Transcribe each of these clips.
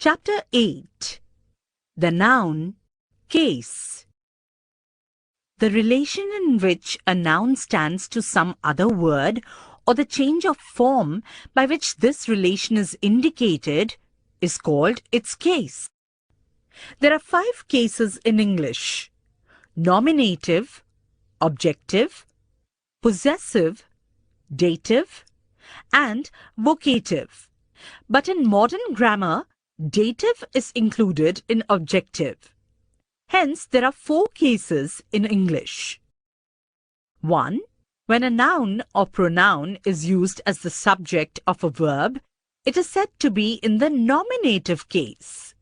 Chapter 8. The Noun Case. The relation in which a noun stands to some other word or the change of form by which this relation is indicated is called its case. There are 5 cases in English: nominative, objective, possessive, dative, and vocative. But in modern grammar, dative is included in objective. Hence, there are 4 cases in English. 1. When a noun or pronoun is used as the subject of a verb, it is said to be in the nominative case.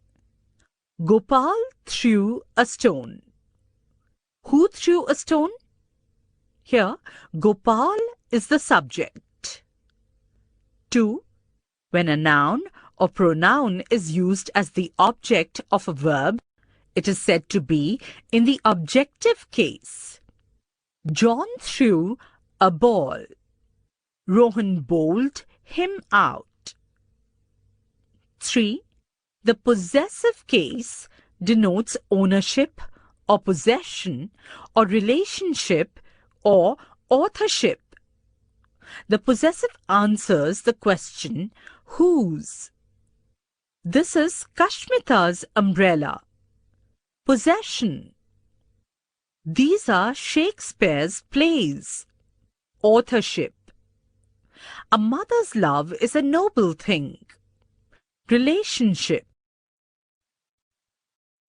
Gopal threw a stone. Who threw a stone? Here, Gopal is the subject. 2. When a noun or pronoun is used as the object of a verb, it is said to be in the objective case. John threw a ball. Rohan bowled him out. 3. The possessive case denotes ownership or possession or relationship or authorship. The possessive answers the question, whose? This is Kashmita's umbrella. Possession. These are Shakespeare's plays. Authorship. A mother's love is a noble thing. Relationship.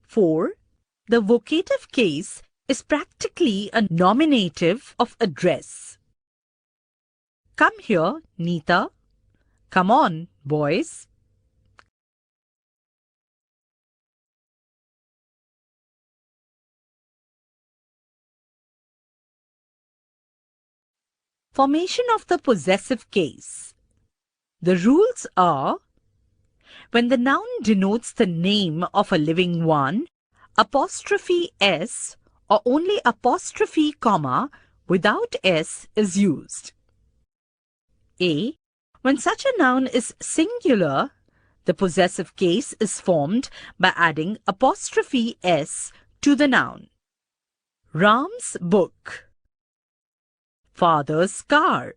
4. The vocative case is practically a nominative of address. Come here, Neeta. Come on, boys. Formation of the possessive case. The rules are: when the noun denotes the name of a living one, apostrophe s or only apostrophe comma without s is used. A. When such a noun is singular, the possessive case is formed by adding apostrophe s to the noun. Ram's book. Father's car.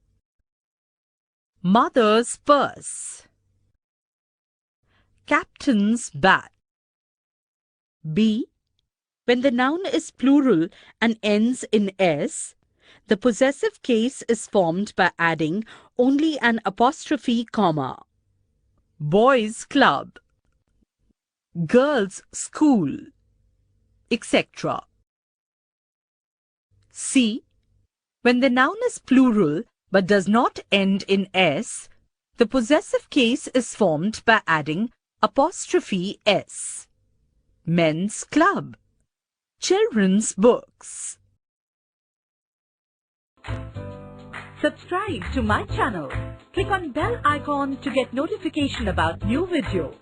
Mother's purse. Captain's bat. B. When the noun is plural and ends in s, the possessive case is formed by adding only an apostrophe comma. Boys' club. Girls' school, etc. C. When the noun is plural but does not end in s, the possessive case is formed by adding apostrophe s. Men's club. Children's books. Subscribe to my channel. Click on bell icon to get notification about new video.